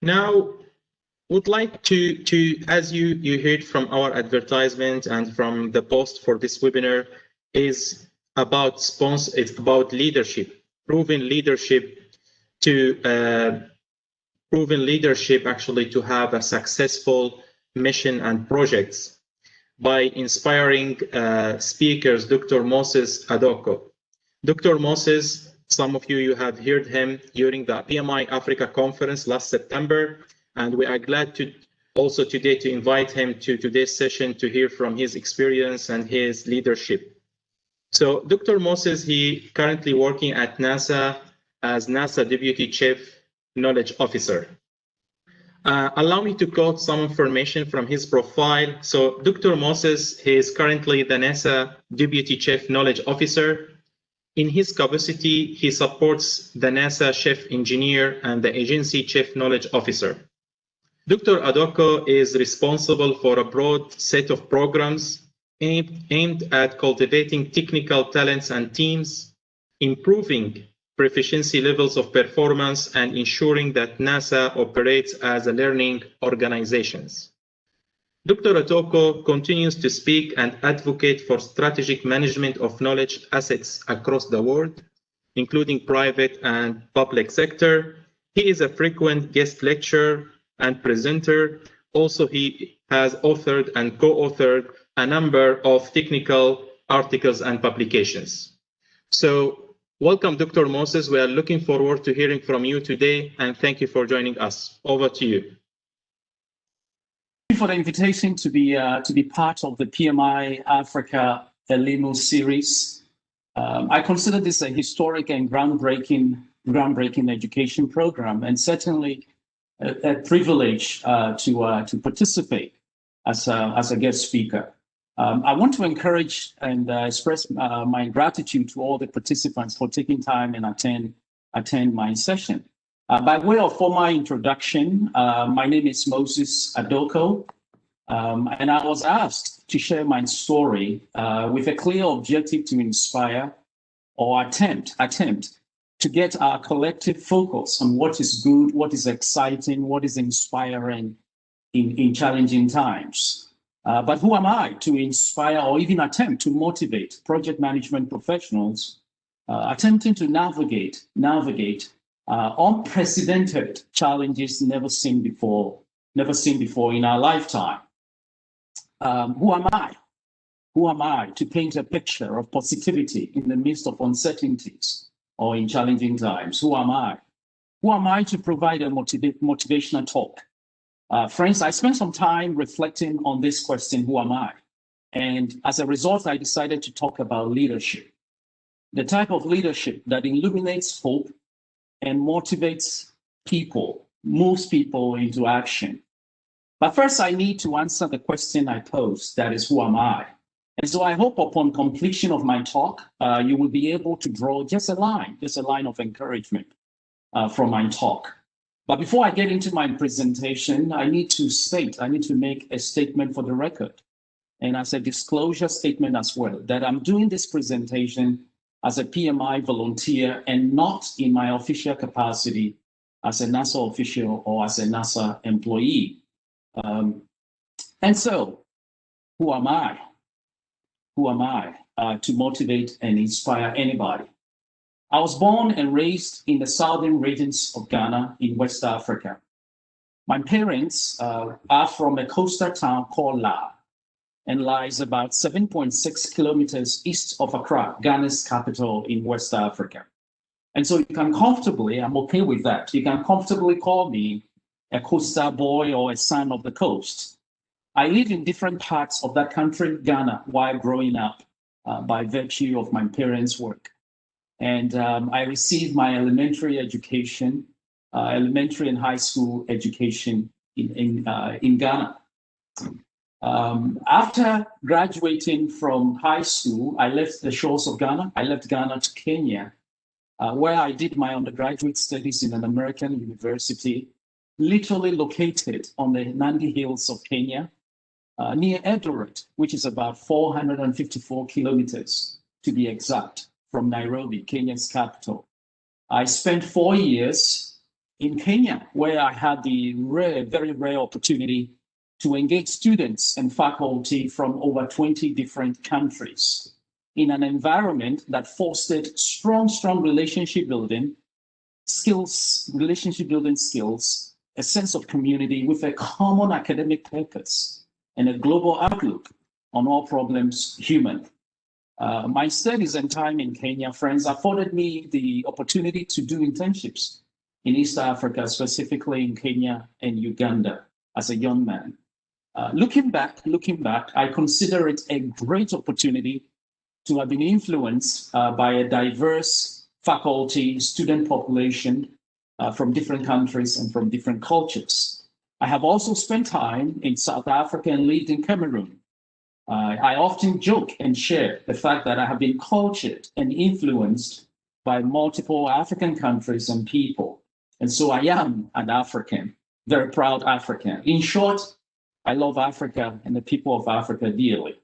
Now, would like to as you heard from our advertisement and from the post for this webinar, is about it's about leadership, proven leadership to proven leadership actually to have a successful mission and projects by inspiring speakers, Dr. Moses Adoko. Dr. Moses, some of you have heard him during the PMI Africa conference last September, and we are glad to also today to invite him to today's session to hear from his experience and his leadership. So Dr. Moses, he currently working at NASA as NASA Deputy Chief Knowledge Officer. Allow me to quote some information from his profile. So Dr. Moses, he is currently the NASA Deputy Chief Knowledge Officer. In his capacity, he supports the NASA Chief Engineer and the Agency Chief Knowledge Officer. Dr. Adoko is responsible for a broad set of programs aimed at cultivating technical talents and teams, improving proficiency levels of performance, and ensuring that NASA operates as a learning organization. Dr. Adoko continues to speak and advocate for strategic management of knowledge assets across the world, including private and public sector. He is a frequent guest lecturer and presenter. Also, he has authored and co-authored a number of technical articles and publications. So welcome, Dr. Moses. We are looking forward to hearing from you today, and thank you for joining us. Over to you. Thank you for the invitation to be part of the PMI Africa Elimo series. I consider this a historic and groundbreaking education program, and certainly a privilege to participate as a guest speaker. I want to encourage and express my gratitude to all the participants for taking time and attend my session. By way of formal introduction, my name is Moses Adoko, and I was asked to share my story with a clear objective to inspire or attempt to get our collective focus on what is good, what is exciting, what is inspiring in challenging times. But who am I to inspire or even attempt to motivate project management professionals attempting to navigate unprecedented challenges never seen before in our lifetime? Who am I? Who am I to paint a picture of positivity in the midst of uncertainties or in challenging times? Who am I? Who am I to provide a motivational talk? Friends, I spent some time reflecting on this question, who am I? And as a result, I decided to talk about leadership, the type of leadership that illuminates hope and motivates people, moves people into action. But first, I need to answer the question I posed, that is, who am I? And so I hope upon completion of my talk, you will be able to draw just a line of encouragement from my talk. But before I get into my presentation, I need to make a statement for the record, and as a disclosure statement as well, that I'm doing this presentation as a PMI volunteer and not in my official capacity as a NASA official or as a NASA employee. And so, who am I? Who am I to motivate and inspire anybody? I was born and raised in the southern regions of Ghana in West Africa. My parents are from a coastal town called La, and lies about 7.6 kilometers east of Accra, Ghana's capital in West Africa. And so you can comfortably, I'm okay with that, you can comfortably call me a coastal boy or a son of the coast. I live in different parts of that country, Ghana, while growing up by virtue of my parents' work. And I received my elementary education, elementary and high school education in Ghana. After graduating from high school, I left the shores of Ghana. I left Ghana to Kenya, where I did my undergraduate studies in an American university, literally located on the Nandi Hills of Kenya, near Eldoret, which is about 454 kilometers to be exact, from Nairobi, Kenya's capital. I spent 4 years in Kenya, where I had the very rare opportunity to engage students and faculty from over 20 different countries in an environment that fostered strong relationship building skills, a sense of community with a common academic purpose and a global outlook on all problems human. My studies and time in Kenya, friends, afforded me the opportunity to do internships in East Africa, specifically in Kenya and Uganda as a young man. Looking back, I consider it a great opportunity to have been influenced by a diverse faculty, student population from different countries and from different cultures. I have also spent time in South Africa and lived in Cameroon. I often joke and share the fact that I have been cultured and influenced by multiple African countries and people. And so I am an African, very proud African. In short, I love Africa and the people of Africa dearly.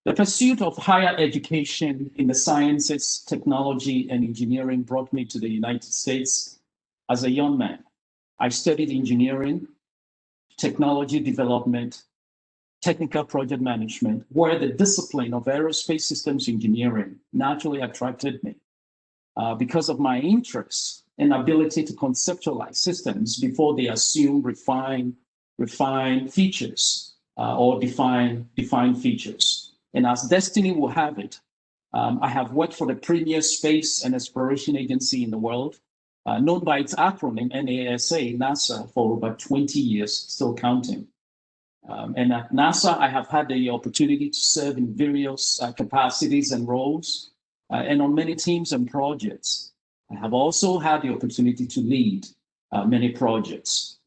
The pursuit of higher education in the sciences, technology, and engineering brought me to the United States as a young man. I studied engineering, technology development, technical project management, where the discipline of aerospace systems engineering naturally attracted me because of my interest and ability to conceptualize systems before they assume refine features or define features. And as destiny will have it, I have worked for the premier space and exploration agency in the world, known by its acronym NASA, for over 20 years, still counting. And at NASA, I have had the opportunity to serve in various capacities and roles, and on many teams and projects. I have also had the opportunity to lead many projects.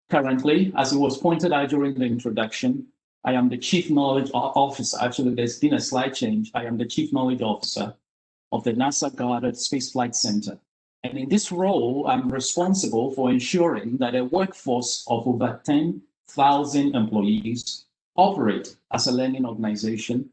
Currently, as it was pointed out during the introduction, I am the Chief Knowledge Officer. Actually, there's been a slight change. I am the Chief Knowledge Officer of the NASA Goddard Space Flight Center. And in this role, I'm responsible for ensuring that a workforce of over 10,000 employees operate as a learning organization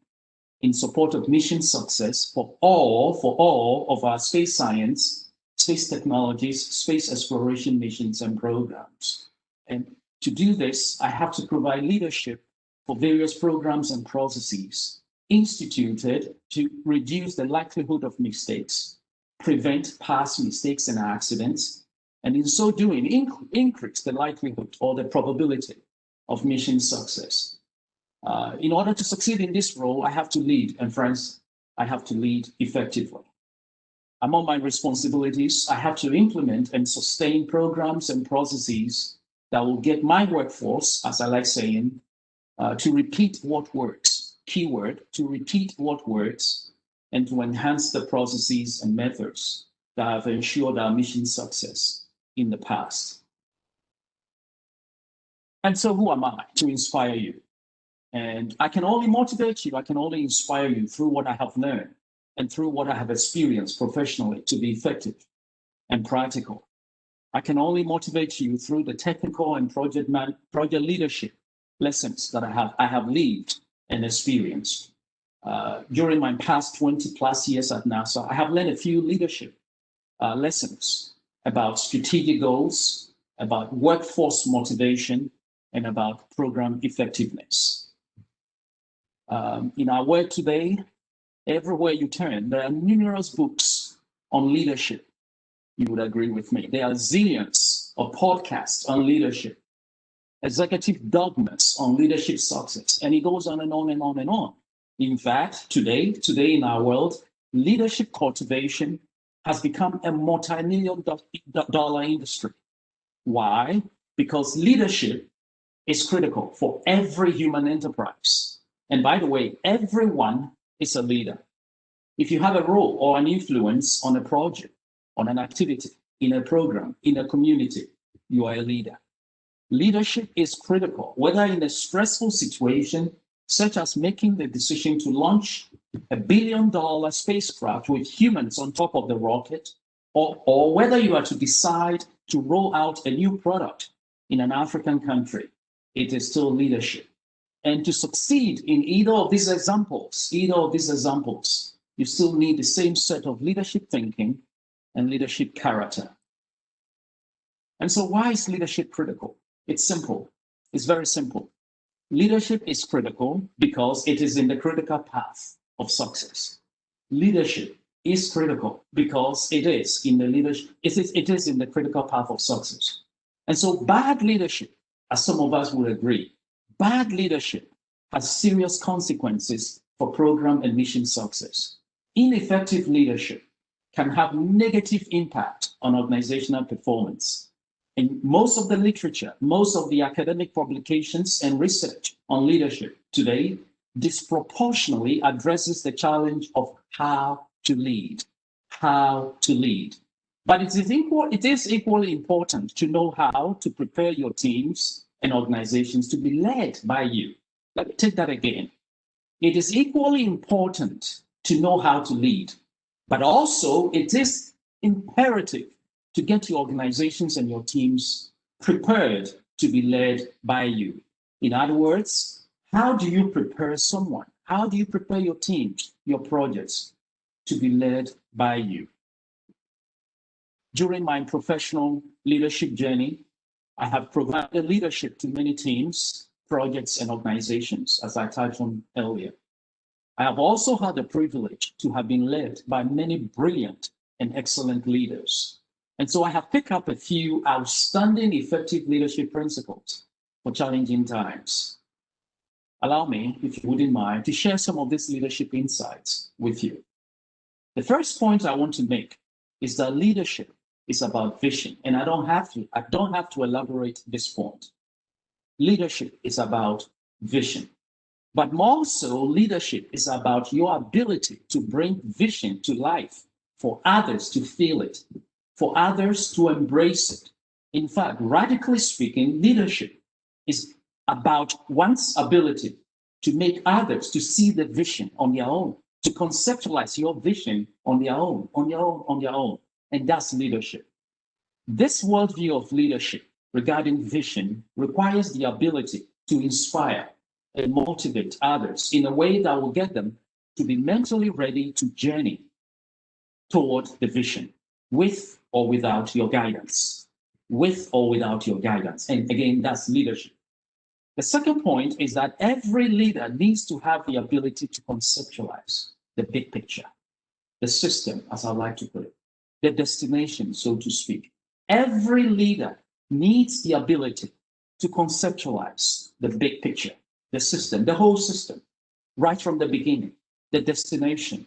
in support of mission success for all of our space science, space technologies, space exploration missions and programs. And to do this, I have to provide leadership for various programs and processes instituted to reduce the likelihood of mistakes, prevent past mistakes and accidents, and in so doing, increase the likelihood or the probability of mission success. In order to succeed in this role, I have to lead, and friends, I have to lead effectively. Among my responsibilities, I have to implement and sustain programs and processes that will get my workforce, as I like saying, to repeat what works, keyword, to repeat what works, and to enhance the processes and methods that have ensured our mission success in the past. And so who am I to inspire you? And I can only motivate you, I can only inspire you through what I have learned and through what I have experienced professionally to be effective and practical. I can only motivate you through the technical and project leadership lessons that I have lived and experienced. During my past 20 plus years at NASA, I have learned a few leadership lessons about strategic goals, about workforce motivation, and about program effectiveness. In our world today, everywhere you turn, there are numerous books on leadership. You would agree with me. There are zillions of podcasts on leadership, executive dogmas on leadership success, and it goes on and on and on and on. In fact, today in our world, leadership cultivation has become a multi-million-dollar industry. Why? Because leadership is critical for every human enterprise. And by the way, everyone is a leader. If you have a role or an influence on a project, on an activity, in a program, in a community, you are a leader. Leadership is critical, whether in a stressful situation, such as making the decision to launch $1 billion spacecraft with humans on top of the rocket, or whether you are to decide to roll out a new product in an African country, it is still leadership. And to succeed in either of these examples, you still need the same set of leadership thinking and leadership character And so why is leadership critical? It's simple. It's very simple. Leadership is critical because it is in the critical path of success. Leadership is critical because it is in the critical path of success. And so bad leadership, as some of us would agree, bad leadership has serious consequences for program and mission success. Ineffective leadership can have negative impact on organizational performance. And most of the literature, most of the academic publications and research on leadership today disproportionately addresses the challenge of how to lead. But it is equally important to know how to prepare your teams and organizations to be led by you. Let me take that again. It is equally important to know how to lead, but also it is imperative to get your organizations and your teams prepared to be led by you. In other words, how do you prepare someone? How do you prepare your teams, your projects to be led by you? During my professional leadership journey, I have provided leadership to many teams, projects, and organizations, as I touched on earlier. I have also had the privilege to have been led by many brilliant and excellent leaders. And so I have picked up a few outstanding effective leadership principles for challenging times. Allow me, if you wouldn't mind, to share some of these leadership insights with you. The first point I want to make is that leadership is about vision, and I don't have to elaborate this point. Leadership is about vision, but more so, leadership is about your ability to bring vision to life for others to feel it, for others to embrace it. In fact, radically speaking, leadership is about one's ability to make others to see the vision on their own, to conceptualize your vision on their own. And that's leadership. This worldview of leadership regarding vision requires the ability to inspire and motivate others in a way that will get them to be mentally ready to journey toward the vision, with or without your guidance. With or without your guidance. And again, that's leadership. The second point is that every leader needs to have the ability to conceptualize the big picture, the system, as I like to put it, the destination, so to speak. Every leader needs the ability to conceptualize the big picture, the system, the whole system, right from the beginning, the destination.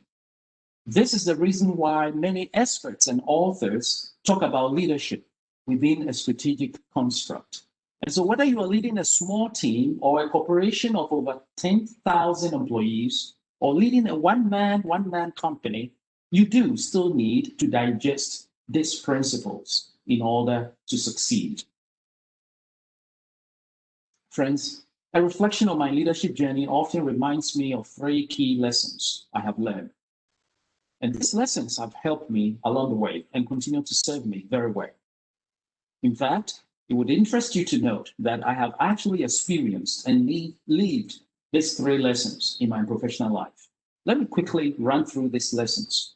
This is the reason why many experts and authors talk about leadership within a strategic construct. And so whether you are leading a small team or a corporation of over 10,000 employees, or leading a one-man company, you do still need to digest these principles in order to succeed. Friends, a reflection of my leadership journey often reminds me of 3 key lessons I have learned. And these lessons have helped me along the way and continue to serve me very well. In fact, it would interest you to note that I have actually experienced and lived these 3 lessons in my professional life. Let me quickly run through these lessons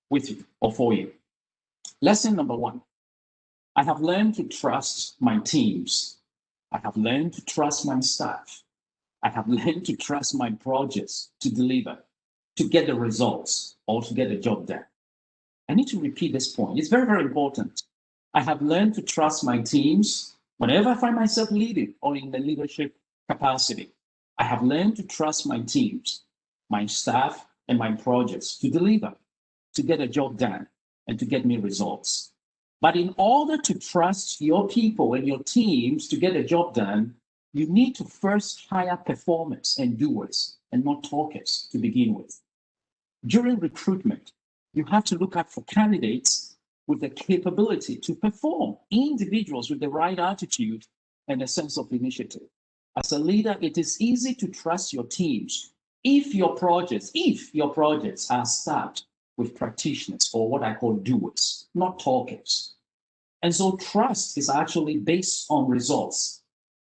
with you or for you. Lesson number 1, I have learned to trust my teams. I have learned to trust my staff. I have learned to trust my projects to deliver, to get the results, or to get the job done. I need to repeat this point. It's very, very important. I have learned to trust my teams whenever I find myself leading or in the leadership capacity. I have learned to trust my teams, my staff, and my projects to deliver, to get a job done, and to get me results. But in order to trust your people and your teams to get a job done, you need to first hire performers and doers and not talkers to begin with. During recruitment, you have to look out for candidates with the capability to perform, individuals with the right attitude and a sense of initiative. As a leader, it is easy to trust your teams if your projects are staffed with practitioners, or what I call doers, not talkers. And so trust is actually based on results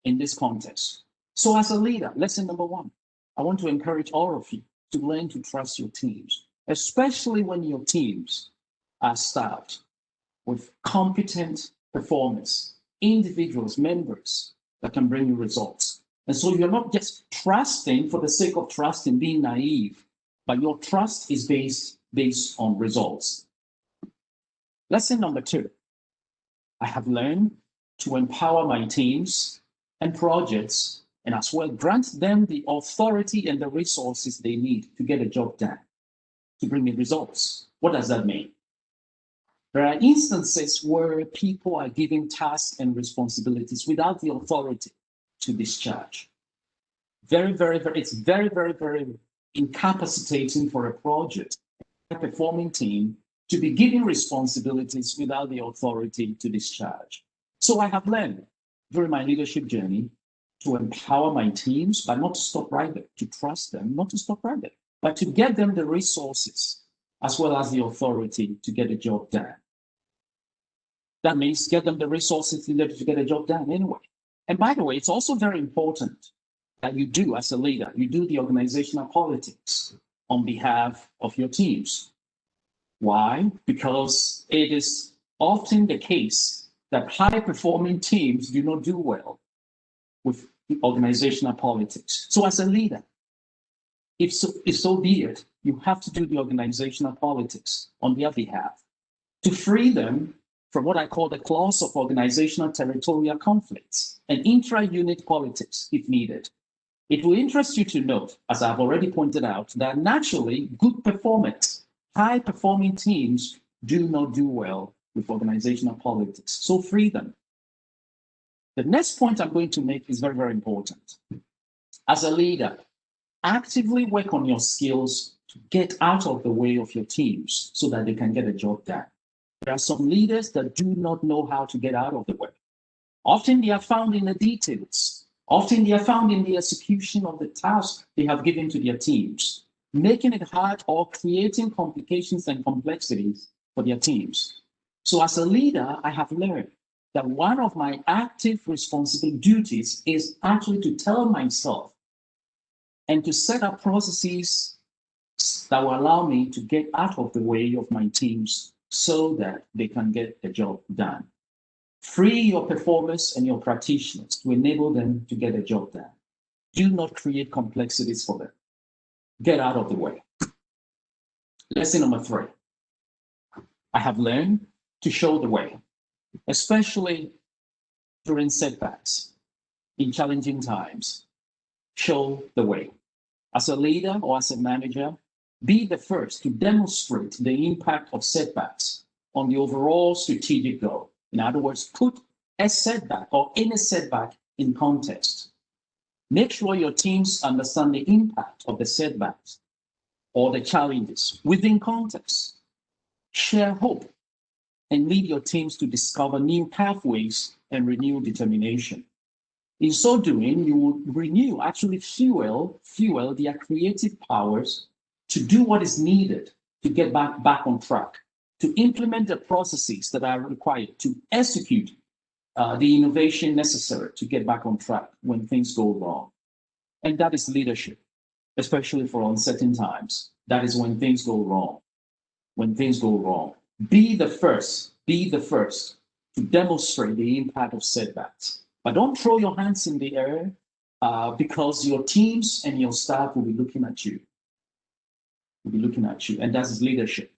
in this context. So as a leader, lesson number 1, I want to encourage all of you to learn to trust your teams, especially when your teams are staffed with competent performers, individuals, members that can bring you results. And so you're not just trusting for the sake of trusting, being naive, but your trust is based on results. Lesson number 2, I have learned to empower my teams and projects, and as well grant them the authority and the resources they need to get a job done, to bring me results. What does that mean? There are instances where people are given tasks and responsibilities without the authority to discharge. It's very incapacitating for a project, a performing team, to be given responsibilities without the authority to discharge. So I have learned during my leadership journey to empower my teams, but not to stop right there, to trust them, not to stop right there, but to get them the resources as well as the authority to get a job done. That means get them the resources needed to get a job done anyway. And by the way, it's also very important that you do, as a leader, you do the organizational politics on behalf of your teams. Why? Because it is often the case that high-performing teams do not do well with organizational politics. So as a leader, if so be it, you have to do the organizational politics on their behalf to free them from what I call the clause of organizational territorial conflicts and intra-unit politics if needed. It will interest you to note, as I've already pointed out, that naturally good performance, high-performing teams do not do well with organizational politics. So free them. The next point I'm going to make is very important. As a leader, actively work on your skills to get out of the way of your teams so that they can get a job done. There are some leaders that do not know how to get out of the way. Often they are found in the details. Often they are found in the execution of the tasks they have given to their teams, making it hard or creating complications and complexities for their teams. So as a leader, I have learned that one of my active responsible duties is actually to tell myself and to set up processes that will allow me to get out of the way of my teams so that they can get the job done. Free your performers and your practitioners to enable them to get a job done. Do not create complexities for them. Get out of the way. Lesson number 3. I have learned to show the way, especially during setbacks, in challenging times. Show the way. As a leader or as a manager, be the first to demonstrate the impact of setbacks on the overall strategic goal. In other words, put a setback or any setback in context. Make sure your teams understand the impact of the setbacks or the challenges within context. Share hope and lead your teams to discover new pathways and renew determination. In so doing, you will actually fuel their creative powers to do what is needed to get back on track, to implement the processes that are required to execute the innovation necessary to get back on track when things go wrong. And that is leadership, especially for uncertain times. That is when things go wrong. When things go wrong, be the first to demonstrate the impact of setbacks. But don't throw your hands in the air because your teams and your staff will be looking at you. And that is leadership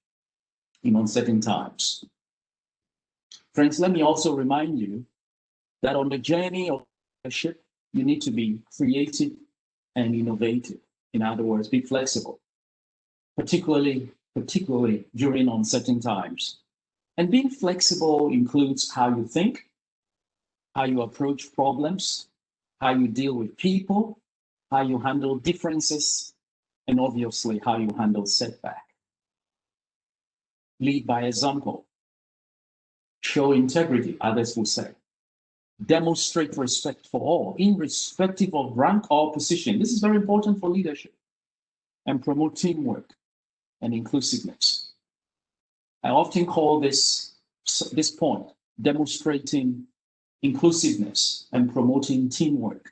in uncertain times. Friends, let me also remind you that on the journey of leadership, you need to be creative and innovative. In other words, be flexible, particularly during uncertain times. And being flexible includes how you think, how you approach problems, how you deal with people, how you handle differences, and obviously how you handle setback. Lead by example. Show integrity, others will say. Demonstrate respect for all, irrespective of rank or position. This is very important for leadership. And promote teamwork and inclusiveness. I often call this point demonstrating inclusiveness and promoting teamwork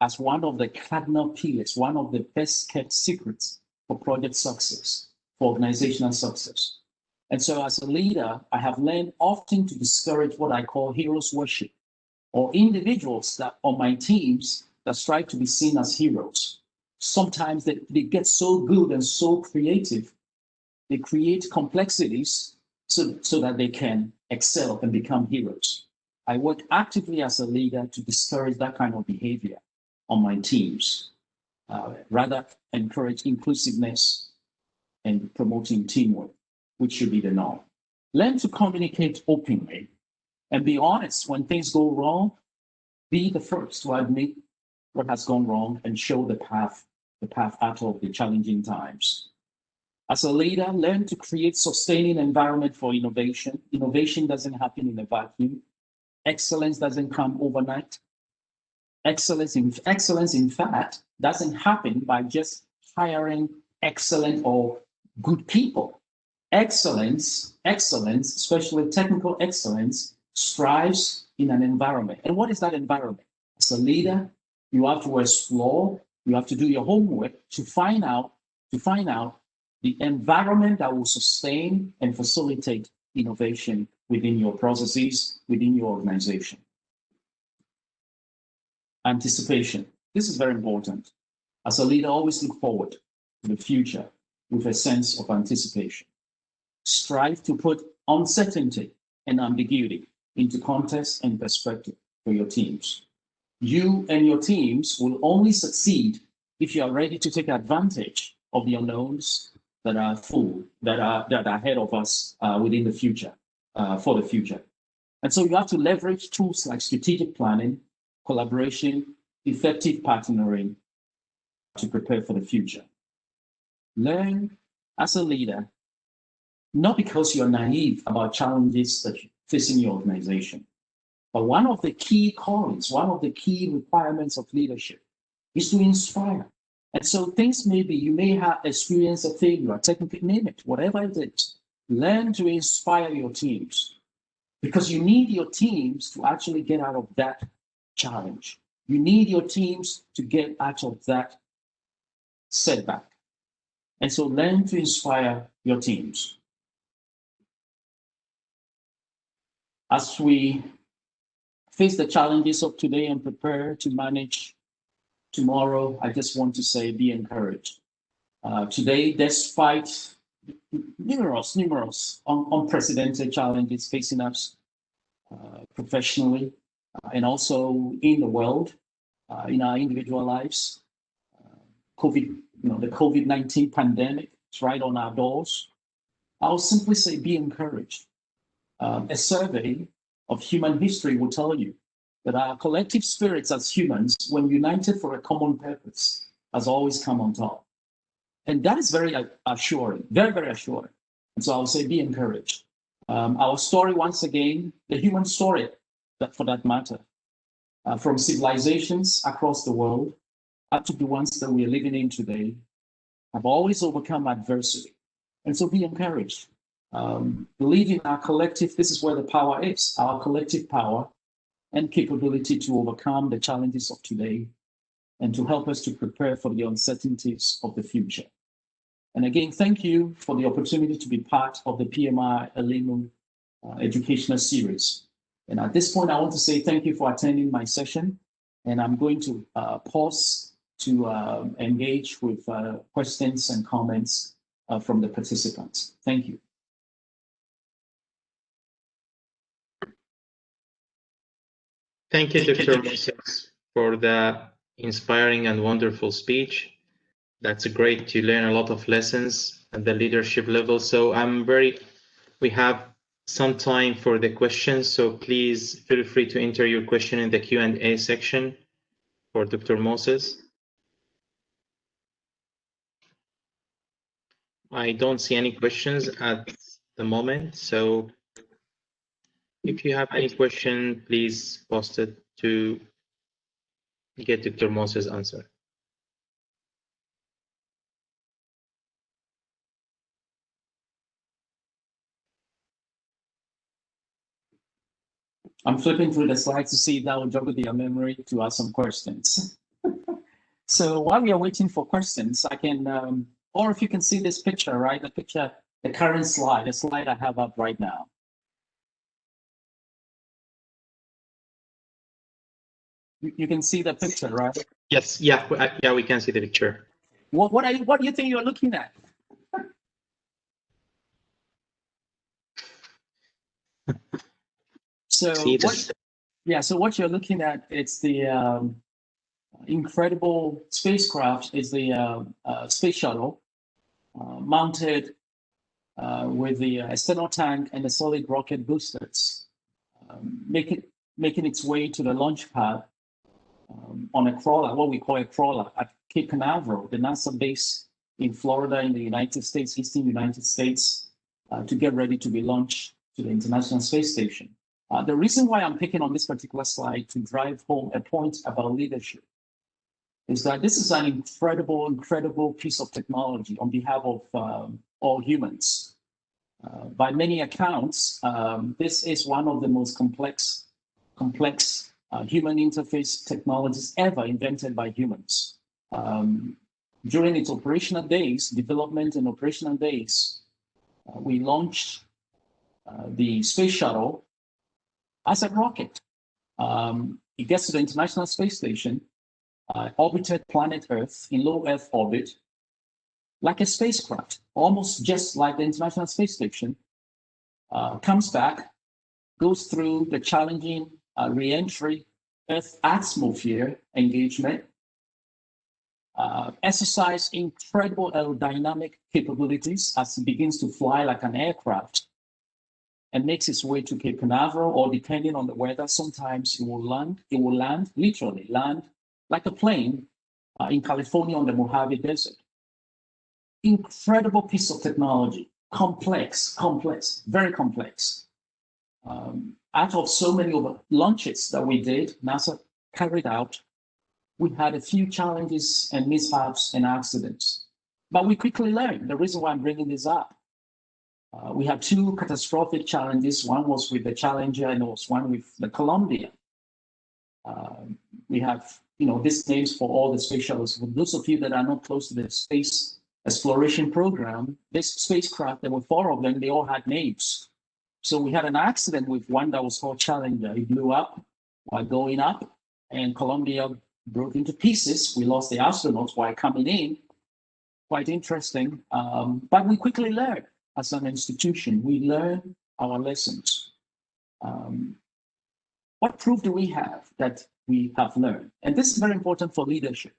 as one of the cardinal pillars, one of the best kept secrets for project success, for organizational success. And so as a leader, I have learned often to discourage what I call heroes worship, or individuals that on my teams that strive to be seen as heroes. Sometimes they get so good and so creative, they create complexities so that they can excel and become heroes. I work actively as a leader to discourage that kind of behavior on my teams, rather encourage inclusiveness and promoting teamwork, which should be the norm. Learn to communicate openly and be honest when things go wrong. Be the first to admit what has gone wrong and show the path out of the challenging times. As a leader, learn to create sustaining environment for innovation. Innovation doesn't happen in a vacuum. Excellence doesn't come overnight. Excellence, in fact, doesn't happen by just hiring excellent or good people. Excellence, especially technical excellence, strives in an environment. And what is that environment? As a leader, you have to explore, you have to do your homework to find out the environment that will sustain and facilitate innovation within your processes, within your organization. Anticipation. This is very important. As a leader, always look forward to the future with a sense of anticipation. Strive to put uncertainty and ambiguity into context and perspective for your teams. You and your teams will only succeed if you are ready to take advantage of the unknowns that are ahead of us within the future, for the future. And so you have to leverage tools like strategic planning, collaboration, effective partnering to prepare for the future. Learn as a leader, not because you're naive about challenges that facing your organization, but one of the key callings, one of the key requirements of leadership is to inspire. And so things may be, you may have experienced a failure, technically name it, whatever it is. Learn to inspire your teams because you need your teams to actually get out of that challenge. You need your teams to get out of that setback. And so learn to inspire your teams. As we face the challenges of today and prepare to manage tomorrow, I just want to say, be encouraged. Today, despite numerous unprecedented challenges facing us professionally and also in the world, in our individual lives, the COVID-19 pandemic is right on our doors. I'll simply say, be encouraged. A survey of human history will tell you that our collective spirits as humans, when united for a common purpose, has always come on top. And that is very assuring, very, very assuring. And so I will say, be encouraged. Our story, once again, the human story, for that matter, from civilizations across the world up to the ones that we are living in today, have always overcome adversity. And so be encouraged. Believe in our collective, this is where the power is, our collective power and capability to overcome the challenges of today and to help us to prepare for the uncertainties of the future. And again, thank you for the opportunity to be part of the PMI Alumni educational series. And at this point, I want to say thank you for attending my session. And I'm going to pause to engage with questions and comments from the participants. Thank you. Thank you, Dr. Moses, for the inspiring and wonderful speech. That's great to learn a lot of lessons at the leadership level. So we have some time for the questions. So please feel free to enter your question in the Q&A section for Dr. Moses. I don't see any questions at the moment. So if you have any question, please post it to get Dr. Moses' answer. I'm flipping through the slides to see if that will jog your memory to ask some questions. So while we are waiting for questions, I can, or if you can see this picture, right? The picture the current slide, the slide I have up right now. You can see the picture, right? Yes, yeah, we can see the picture. What do you think you're looking at? So what you're looking at, it's the incredible spacecraft, is the space shuttle mounted with the external tank and the solid rocket boosters, making its way to the launch pad on a crawler, what we call a crawler, at Cape Canaveral, the NASA base in Florida in the United States, eastern United States, to get ready to be launched to the International Space Station. The reason why I'm picking on this particular slide to drive home a point about leadership is that this is an incredible piece of technology on behalf of all humans. By many accounts, this is one of the most complex human interface technologies ever invented by humans. During its operational days, development and operational days, we launched the space shuttle as a rocket. It gets to the International Space Station, orbited planet Earth in low Earth orbit, like a spacecraft, almost just like the International Space Station, comes back, goes through the challenging re-entry Earth atmosphere engagement, exercise incredible aerodynamic capabilities as it begins to fly like an aircraft, and makes its way to Cape Canaveral, or depending on the weather, sometimes it will land, literally land like a plane in California on the Mojave Desert. Incredible piece of technology, complex, very complex. Out of so many launches that we did, NASA carried out, we had a few challenges and mishaps and accidents. But we quickly learned. The reason why I'm bringing this up, we had two catastrophic challenges. One was with the Challenger, and there was one with the Columbia. We have, these names for all the space shuttles. For those of you that are not close to the space exploration program, this spacecraft, there were 4 of them, they all had names. So we had an accident with one that was called Challenger. It blew up while going up, and Columbia broke into pieces. We lost the astronauts while coming in. Quite interesting. But we quickly learned as an institution. We learn our lessons. What proof do we have that we have learned? And this is very important for leadership.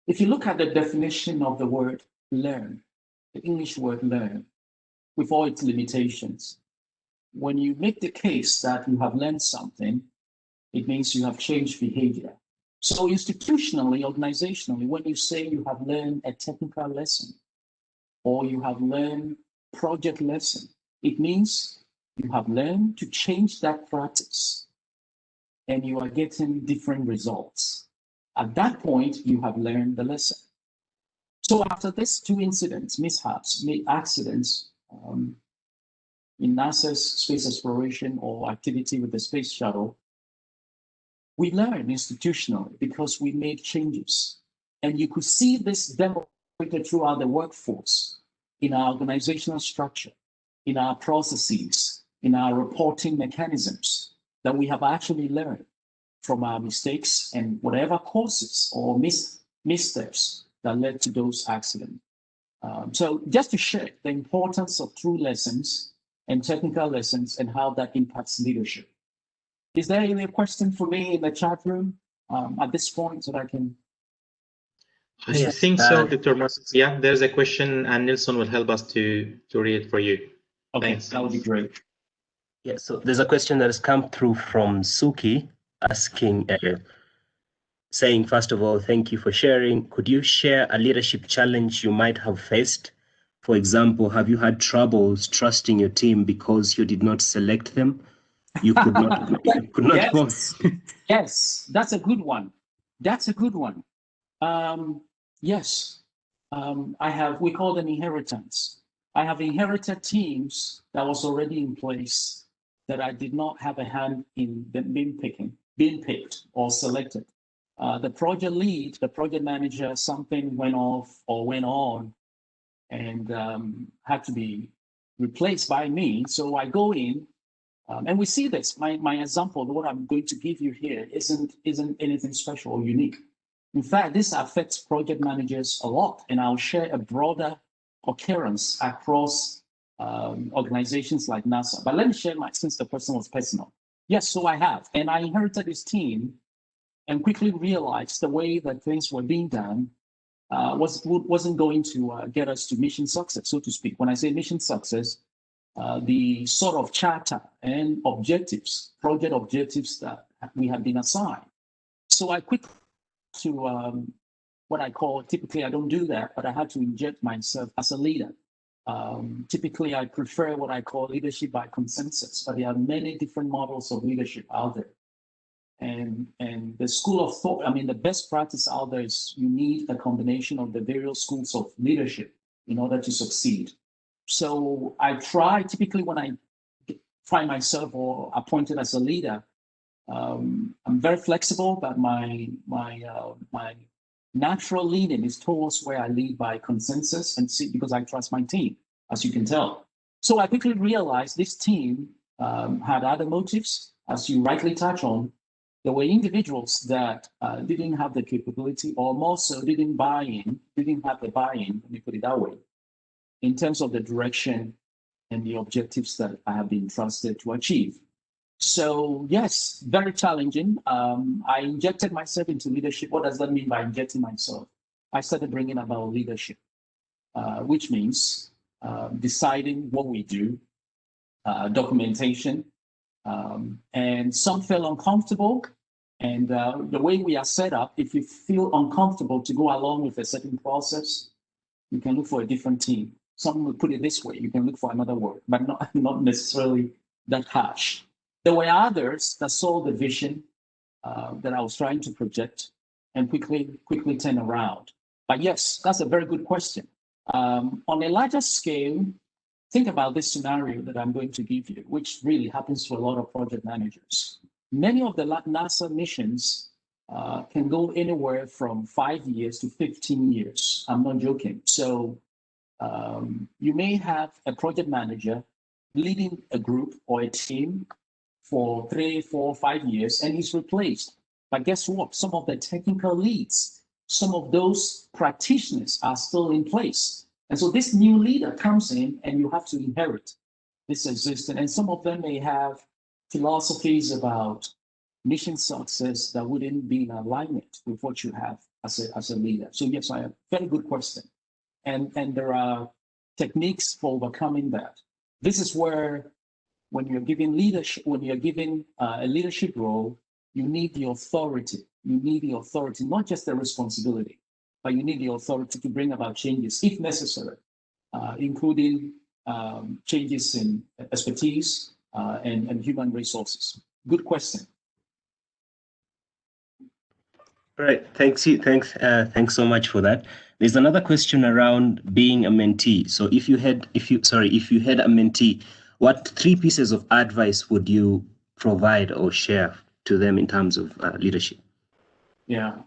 If you look at the definition of the word learn, the English word learn, with all its limitations, when you make the case that you have learned something, it means you have changed behavior. So institutionally, organizationally, when you say you have learned a technical lesson or you have learned project lesson, it means you have learned to change that practice and you are getting different results. At that point, you have learned the lesson. So after these 2 incidents, mishaps, accidents, in NASA's space exploration or activity with the space shuttle, we learned institutionally because we made changes. And you could see this demonstrated throughout the workforce, in our organizational structure, in our processes, in our reporting mechanisms, that we have actually learned from our mistakes and whatever causes or missteps that led to those accidents. So just to share the importance of true lessons and technical lessons and how that impacts leadership. Is there any question for me in the chat room at this point that I can? I think so, Dr. Moses. Yeah, there's a question and Nelson will help us to read it for you. Okay, Thanks. that would be great. Yeah, so there's a question that has come through from Suki asking, saying, first of all, thank you for sharing. Could you share a leadership challenge you might have faced? For example, have you had troubles trusting your team because you did not select them? You could not, Yes. force. Yes, that's a good one. That's a good one. Yes, I have, we call them inheritance. I have inherited teams that was already in place that I did not have a hand in them being picked or selected. The project lead, the project manager, something went off or went on, and had to be replaced by me. So I go in, and we see this. My example, what I'm going to give you here, isn't anything special or unique. In fact, this affects project managers a lot, and I'll share a broader occurrence across organizations like NASA. But let me share since the person was personal. Yes, so I have, and I inherited this team, and quickly realized the way that things were being done wasn't going to get us to mission success, so to speak. When I say mission success, the sort of charter and objectives, project objectives that we have been assigned. So I quickly to what I call, typically I don't do that, but I had to inject myself as a leader. Typically I prefer what I call leadership by consensus, but there are many different models of leadership out there. And the school of thought, I mean, the best practice out there is you need a combination of the various schools of leadership in order to succeed. So I try, typically when I find myself or appointed as a leader, I'm very flexible, but my natural leading is towards where I lead by consensus and see, because I trust my team, as you can tell. So I quickly realized this team had other motives, as you rightly touch on. There were individuals that didn't have the capability, or more so didn't have the buy-in, let me put it that way, in terms of the direction and the objectives that I have been trusted to achieve. So yes, very challenging. I injected myself into leadership. What does that mean by injecting myself? I started bringing about leadership, which means deciding what we do, documentation, and some feel uncomfortable. And the way we are set up, if you feel uncomfortable to go along with a certain process, you can look for a different team. Some will put it this way, you can look for another word, but not necessarily that harsh. There were others that saw the vision that I was trying to project and quickly turn around. But yes, that's a very good question. On a larger scale, think about this scenario that I'm going to give you, which really happens to a lot of project managers. Many of the NASA missions can go anywhere from 5 years to 15 years. I'm not joking. So you may have a project manager leading a group or a team for 3, 4, 5 years, and he's replaced. But guess what? Some of the technical leads, some of those practitioners are still in place. And so this new leader comes in and you have to inherit this existence. And some of them may have philosophies about mission success that wouldn't be in alignment with what you have as a leader. So yes, I have a very good question. And there are techniques for overcoming that. This is where when you're giving leadership, when you're given a leadership role, you need the authority. You need the authority, not just the responsibility, but you need the authority to bring about changes if necessary, including changes in expertise and human resources. Good question. All right, thanks so much for that. There's another question around being a mentee. So if you had a mentee, what 3 pieces of advice would you provide or share to them in terms of leadership? Yeah.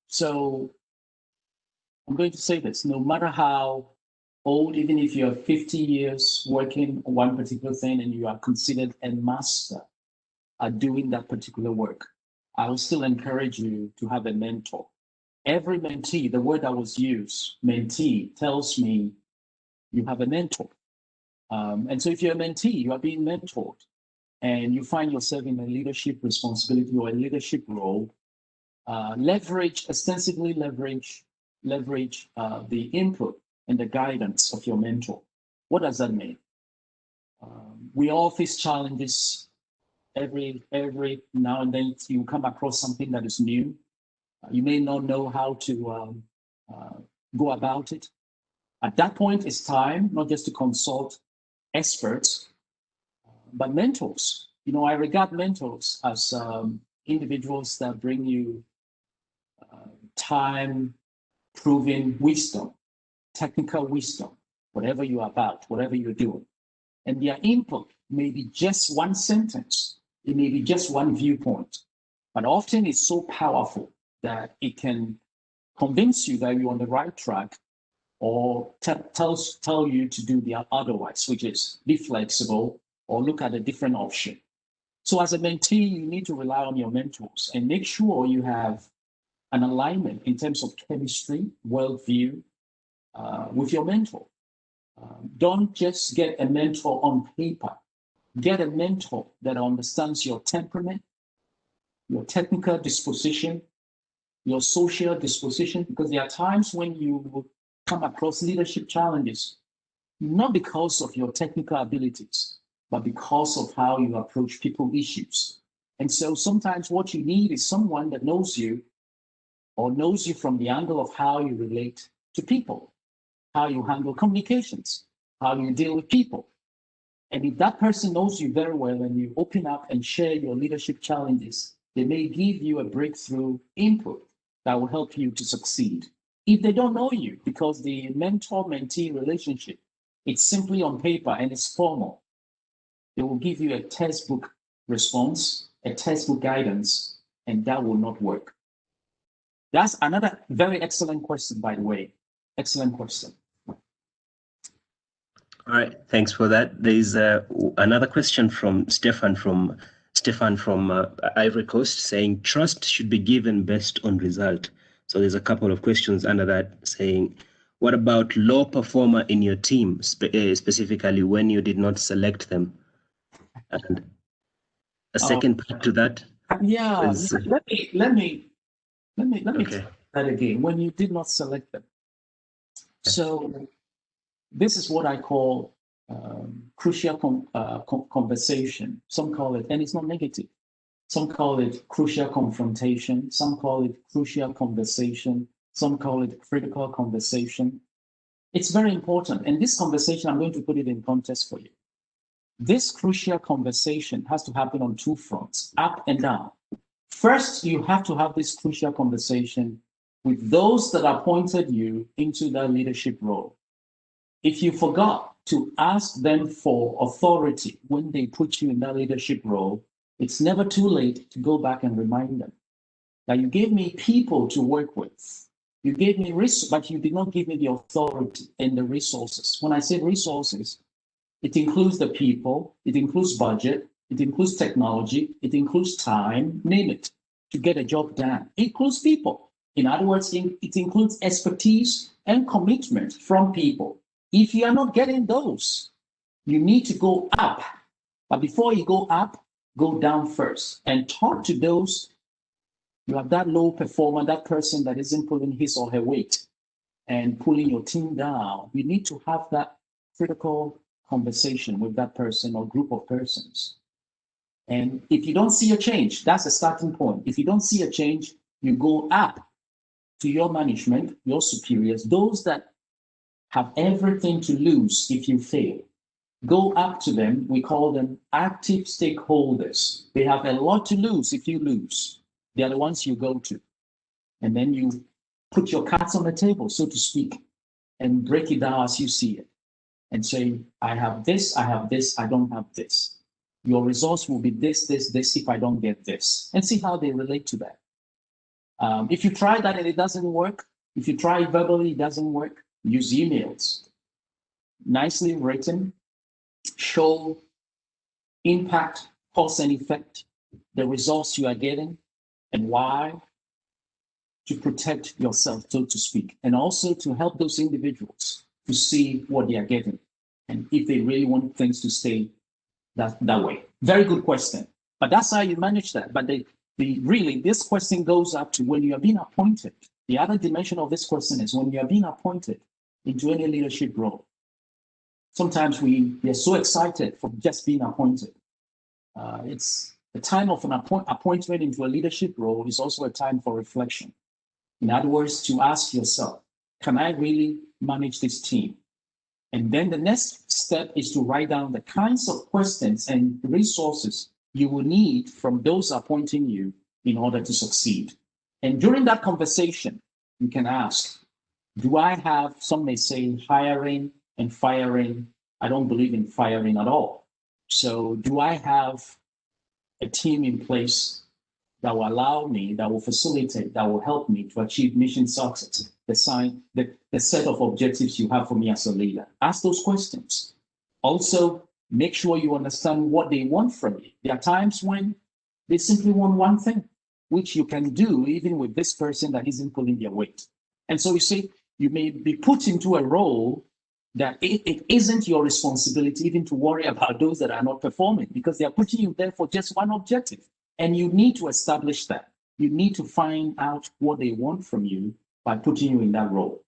So I'm going to say this, no matter how old, even if you're 50 years working on one particular thing and you are considered a master at doing that particular work, I will still encourage you to have a mentor. Every mentee, the word that was used, mentee, tells me you have a mentor. And so if you're a mentee, you are being mentored and you find yourself in a leadership responsibility or a leadership role, extensively leverage the input and the guidance of your mentor. What does that mean? We all face challenges. Every now and then you come across something that is new. You may not know how to go about it. At that point, it's time not just to consult experts, but mentors. I regard mentors as individuals that bring you time-proven wisdom, technical wisdom, whatever you're about, whatever you're doing. And their input may be just one sentence. It may be just one viewpoint, but often it's so powerful that it can convince you that you're on the right track or tell you to do the otherwise, which is be flexible or look at a different option. So as a mentee, you need to rely on your mentors and make sure you have an alignment in terms of chemistry, worldview with your mentor. Don't just get a mentor on paper. Get a mentor that understands your temperament, your technical disposition, your social disposition, because there are times when you will come across leadership challenges, not because of your technical abilities, but because of how you approach people issues. And so sometimes what you need is someone that knows you or knows you from the angle of how you relate to people, how you handle communications, how you deal with people. And if that person knows you very well and you open up and share your leadership challenges, they may give you a breakthrough input that will help you to succeed. If they don't know you, because the mentor-mentee relationship, it's simply on paper and it's formal, they will give you a textbook response, a textbook guidance, and that will not work. That's another very excellent question, by the way. Excellent question. All right, thanks for that. There's another question from Stefan from Ivory Coast saying trust should be given based on result. So there's a couple of questions under that saying, what about low performer in your team, specifically when you did not select them? And a second part to that. Yeah, is, let me okay. try that again. When you did not select them. So this is what I call crucial conversation. Some call it, and it's not negative. Some call it crucial confrontation. Some call it crucial conversation. Some call it critical conversation. It's very important. And this conversation, I'm going to put it in context for you. This crucial conversation has to happen on two fronts, up and down. First, you have to have this crucial conversation with those that appointed you into that leadership role. If you forgot to ask them for authority when they put you in that leadership role, it's never too late to go back and remind them that you gave me people to work with. You gave me resources, but you did not give me the authority and the resources. When I say resources, it includes the people, it includes budget, it includes technology, it includes time, name it, to get a job done. It includes people. In other words, it includes expertise and commitment from people. If you are not getting those, you need to go up. But before you go up, go down first and talk to those. You have that low performer, that person that isn't pulling his or her weight and pulling your team down. You need to have that critical conversation with that person or group of persons. And if you don't see a change, that's a starting point. If you don't see a change, you go up to your management, your superiors, those that have everything to lose if you fail. Go up to them. We call them active stakeholders. They have a lot to lose if you lose. They are the ones you go to. And then you put your cards on the table, so to speak, and break it down as you see it. And say, I have this, I don't have this. Your results will be this if I don't get this. And see how they relate to that. If you try that and it doesn't work, if you try verbally, it doesn't work, use emails. Nicely written, show impact, cause and effect, the results you are getting, and why, to protect yourself, so to speak, and also to help those individuals to see what they are getting and if they really want things to stay that way. Very good question. But that's how you manage that. But really, this question goes up to when you are being appointed. The other dimension of this question is when you are being appointed into any leadership role. Sometimes we are so excited for just being appointed. It's the time of an appointment into a leadership role is also a time for reflection. In other words, to ask yourself, can I really manage this team? And then the next step is to write down the kinds of questions and resources you will need from those appointing you in order to succeed. And during that conversation, you can ask, do I have, some may say hiring and firing. I don't believe in firing at all. So do I have a team in place that will allow me, that will facilitate, that will help me to achieve mission success, the set of objectives you have for me as a leader? Ask those questions. Also, make sure you understand what they want from you. There are times when they simply want one thing, which you can do even with this person that isn't pulling their weight. And so you see, you may be put into a role that it isn't your responsibility even to worry about those that are not performing, because they are putting you there for just one objective. And you need to establish that. You need to find out what they want from you by putting you in that role.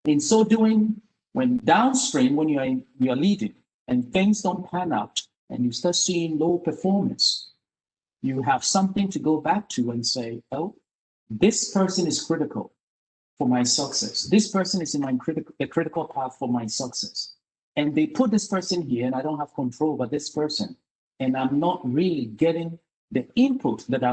In so doing, when downstream, when you are leading and things don't pan out and you start seeing low performance, you have something to go back to and say, oh, this person is critical for my success. This person is in the critical path for my success. And they put this person here and I don't have control over this person. And I'm not really getting the input that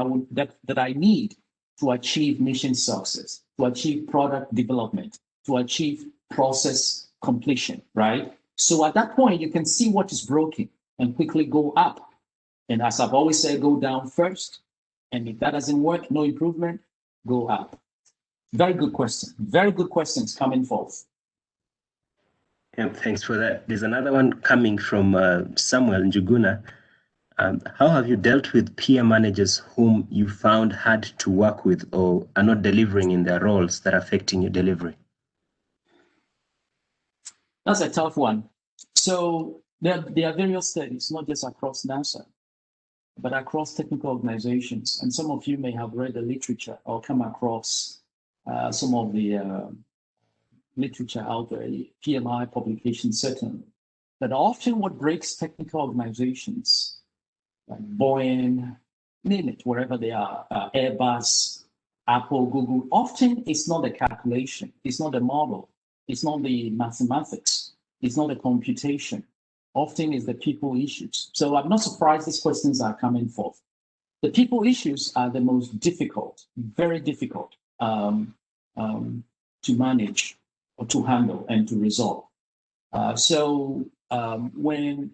I need to achieve mission success, to achieve product development, to achieve process completion, right? So at that point, you can see what is broken and quickly go up. And as I've always said, go down first. And if that doesn't work, no improvement, go up. Very good question. Very good questions coming forth. Yeah, thanks for that. There's another one coming from Samuel Njuguna. How have you dealt with peer managers whom you found hard to work with or are not delivering in their roles that are affecting your delivery? That's a tough one. So there are various studies, not just across NASA, but across technical organizations. And some of you may have read the literature or come across some of the literature out there, PMI publications certainly. But often what breaks technical organizations, like Boeing, name it, wherever they are, Airbus, Apple, Google, often it's not the calculation, it's not the model, it's not the mathematics, it's not the computation. Often it's the people issues. So I'm not surprised these questions are coming forth. The people issues are the most difficult, very difficult to manage or to handle and to resolve. When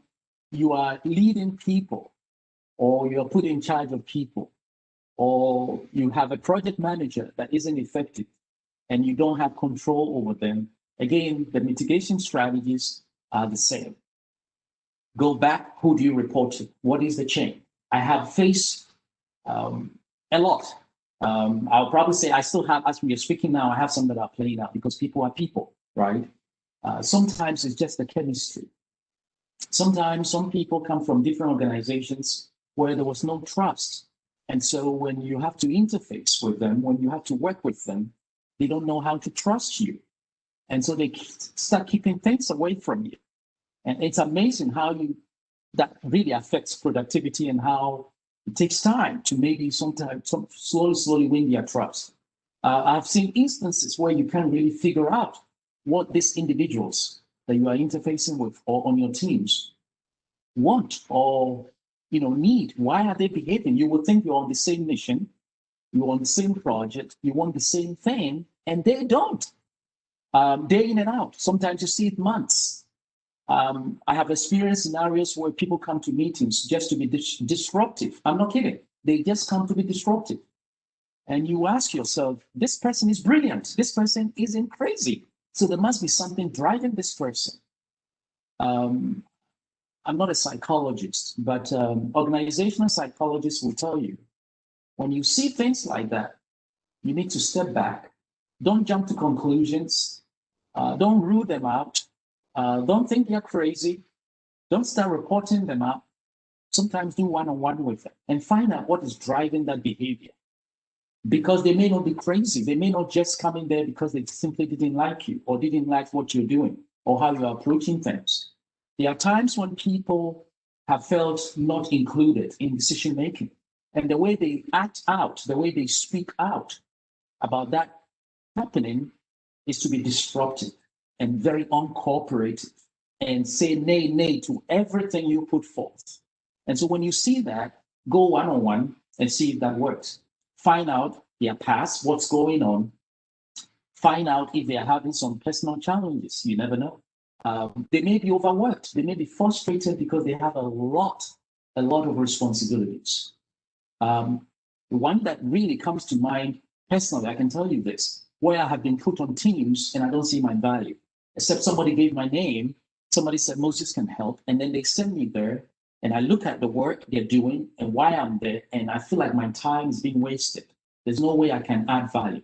you are leading people, or you're put in charge of people, or you have a project manager that isn't effective and you don't have control over them, again, the mitigation strategies are the same. Go back, who do you report to? What is the chain? I have faced a lot. I'll probably say I still have, as we are speaking now, I have some that are playing out because people are people, right? Sometimes it's just the chemistry. Sometimes some people come from different organizations where there was no trust. And so when you have to interface with them, when you have to work with them, they don't know how to trust you. And so they start keeping things away from you. And it's amazing how that really affects productivity and how it takes time to maybe sometimes slowly win their trust. I've seen instances where you can't really figure out what these individuals that you are interfacing with or on your teams want or need. Why are they behaving? You would think you're on the same mission, you're on the same project, you want the same thing, and they don't. Day in and out. Sometimes you see it months. I have experienced scenarios where people come to meetings just to be disruptive. I'm not kidding. They just come to be disruptive. And you ask yourself, this person is brilliant. This person isn't crazy. So there must be something driving this person. I'm not a psychologist, but organizational psychologists will tell you, when you see things like that, you need to step back. Don't jump to conclusions. Don't rule them out. Don't think they're crazy. Don't start reporting them out. Sometimes do one-on-one with them and find out what is driving that behavior. Because they may not be crazy. They may not just come in there because they simply didn't like you or didn't like what you're doing or how you're approaching things. There are times when people have felt not included in decision-making. And the way they act out, the way they speak out about that happening is to be disruptive and very uncooperative and say nay to everything you put forth. And so when you see that, go one-on-one and see if that works. Find out their past, what's going on. Find out if they are having some personal challenges. You never know. They may be overworked. They may be frustrated because they have a lot of responsibilities. The one that really comes to mind personally, I can tell you this, where I have been put on teams and I don't see my value, except somebody gave my name, somebody said Moses can help, and then they send me there, and I look at the work they're doing and why I'm there, and I feel like my time is being wasted. There's no way I can add value.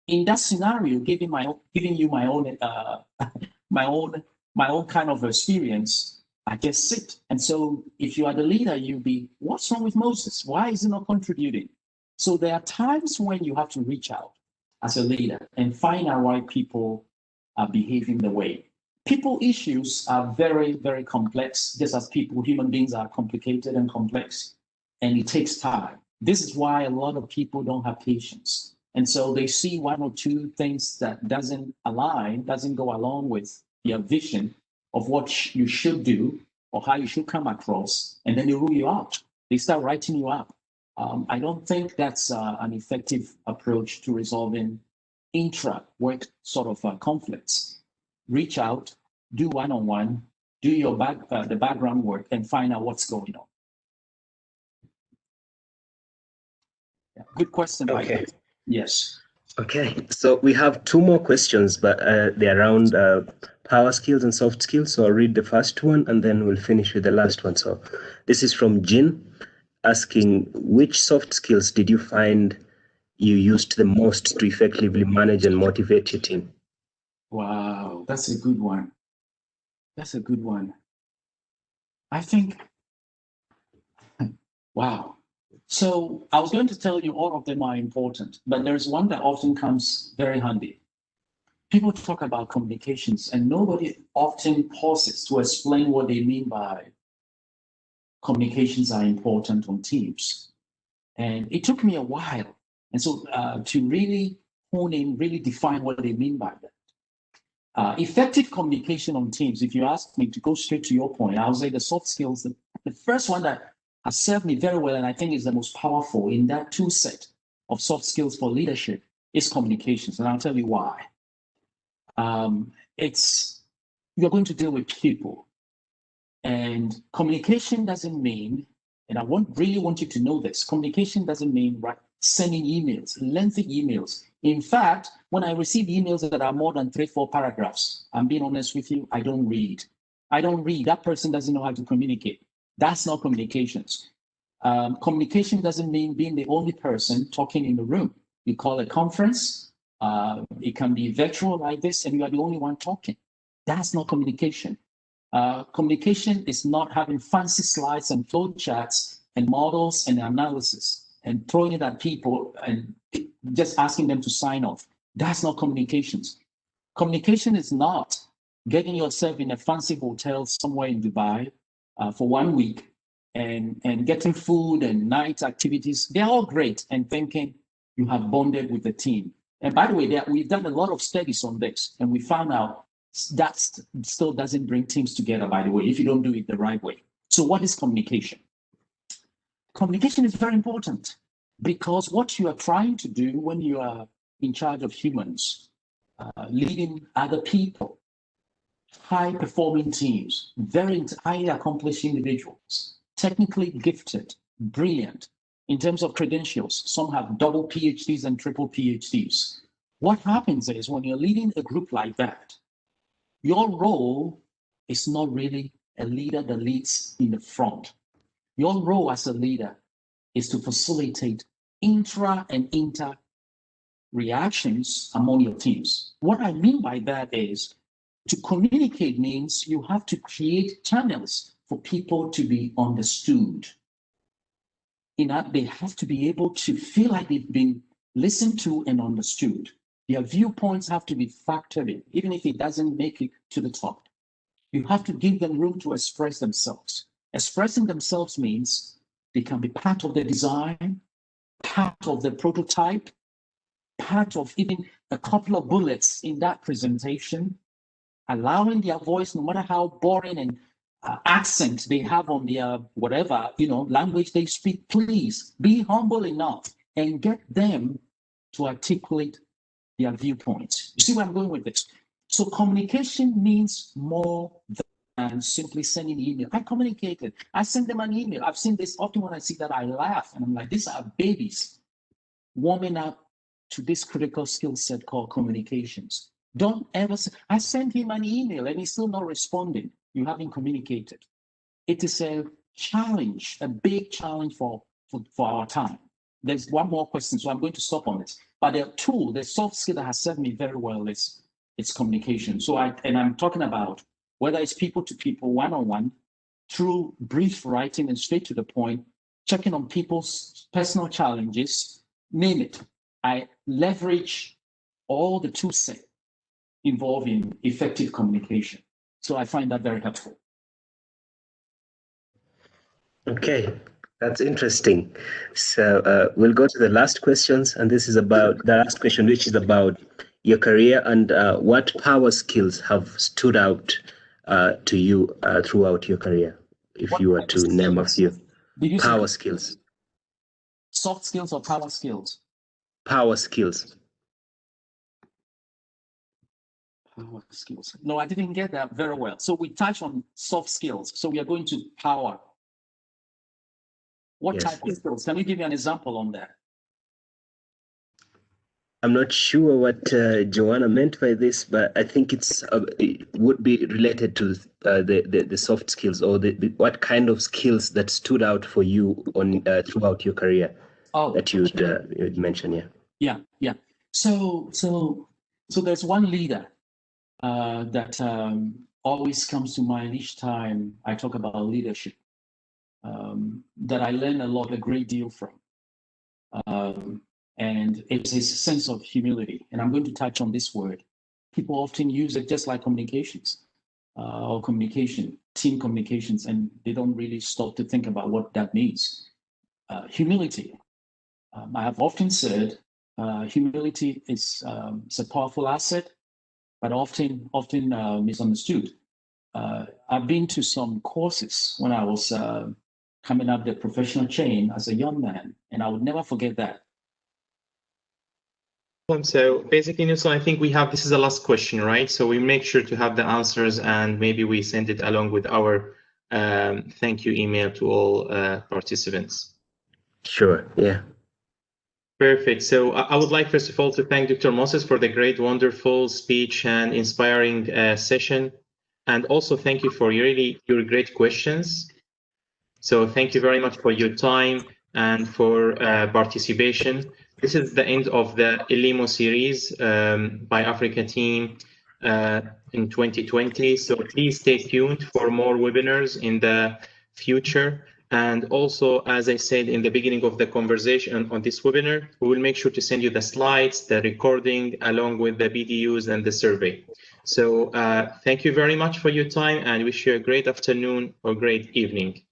In that scenario, giving you my own my own kind of experience, I just sit. And so if you are the leader, you'll be, what's wrong with Moses? Why is he not contributing? So there are times when you have to reach out as a leader and find out why people are behaving the way. People issues are very, very complex, just as human beings are complicated and complex, and it takes time. This is why a lot of people don't have patience. And so they see one or two things that doesn't go along with their vision of what you should do or how you should come across, and then they rule you out. They start writing you up. I don't think that's an effective approach to resolving intra-work sort of conflicts. Reach out, do one-on-one, do your the background work, and find out what's going on. Yeah, good question. Okay. Yes. Okay, so we have two more questions, but they're around power skills and soft skills. So I'll read the first one and then we'll finish with the last one. So this is from Jin, asking, which soft skills did you find you used the most to effectively manage and motivate your team? Wow, that's a good one. That's a good one. I think, wow. So I was going to tell you all of them are important, but there's one that often comes very handy. People talk about communications and nobody often pauses to explain what they mean by communications are important on teams. And it took me a while. And so to really hone in, really define what they mean by that. Effective communication on teams, if you ask me to go straight to your point, I'll say the soft skills, the first one that has served me very well and I think is the most powerful in that tool set of soft skills for leadership is communications. And I'll tell you why. You're going to deal with people. And communication doesn't mean, and I really want you to know this, communication doesn't mean sending emails, lengthy emails. In fact, when I receive emails that are more than 3-4 paragraphs, I'm being honest with you, I don't read. That person doesn't know how to communicate. That's not communications. Communication doesn't mean being the only person talking in the room. You call a conference, it can be virtual like this, and you are the only one talking. That's not communication. Communication is not having fancy slides and flow charts and models and analysis and throwing it at people and just asking them to sign off. That's not communications. Communication is not getting yourself in a fancy hotel somewhere in Dubai for 1 week and getting food and night activities. They're all great and thinking you have bonded with the team. And by the way, we've done a lot of studies on this and we found out that still doesn't bring teams together, by the way, if you don't do it the right way. So what is communication? Communication is very important because what you are trying to do when you are in charge of humans, leading other people, high-performing teams, very highly accomplished individuals, technically gifted, brilliant, in terms of credentials. Some have double PhDs and triple PhDs. What happens is when you're leading a group like that, your role is not really a leader that leads in the front. Your role as a leader is to facilitate intra and inter reactions among your teams. What I mean by that is to communicate means you have to create channels for people to be understood. They have to be able to feel like they've been listened to and understood. Their viewpoints have to be factored in, even if it doesn't make it to the top. You have to give them room to express themselves. Expressing themselves means they can be part of the design, part of the prototype, part of even a couple of bullets in that presentation, allowing their voice, no matter how boring and accent they have on their whatever, language they speak, please be humble enough and get them to articulate their viewpoints. You see where I'm going with this? So communication means more than simply sending email. I communicated. I sent them an email. I've seen this often when I see that I laugh and I'm like, these are babies warming up to this critical skill set called communications. Don't ever say, I sent him an email and he's still not responding. You haven't communicated. It is a challenge, a big challenge for our time. There's one more question, so I'm going to stop on this. But the soft skill that has served me very well is communication. So I'm talking about whether it's people to people, one-on-one, through brief writing and straight to the point, checking on people's personal challenges, name it. I leverage all the tool set involving effective communication. So I find that very helpful. Okay, that's interesting. So we'll go to the last questions, and this is about the last question, which is about your career and what power skills have stood out to you throughout your career, if you were to name a few. Power skills. Soft skills or power skills? Power skills. Power skills. No, I didn't get that very well. So we touched on soft skills. So we are going to power. What type of skills? Can you give me an example on that? I'm not sure what Joanna meant by this, but I think it would be related to the soft skills or what kind of skills that stood out for you on throughout your career that you'd mention. Yeah. So there's one leader that always comes to mind each time I talk about leadership. That I learn a great deal from. And it's his sense of humility. And I'm going to touch on this word. People often use it just like communications or team communications, and they don't really stop to think about what that means. Humility. I have often said humility is a powerful asset, but often misunderstood. I've been to some courses when I was coming up the professional chain as a young man, and I would never forget that. So basically, Nelson, I think this is the last question, right? So we make sure to have the answers, and maybe we send it along with our thank you email to all participants. Sure, yeah. Perfect. So I would like, first of all, to thank Dr. Moses for the great, wonderful speech and inspiring session. And also thank you for your great questions. So thank you very much for your time and for participation. This is the end of the Elimo series by Africa team in 2020. So please stay tuned for more webinars in the future. And also, as I said in the beginning of the conversation on this webinar, we will make sure to send you the slides, the recording, along with the BDUs and the survey. So thank you very much for your time, and wish you a great afternoon or great evening.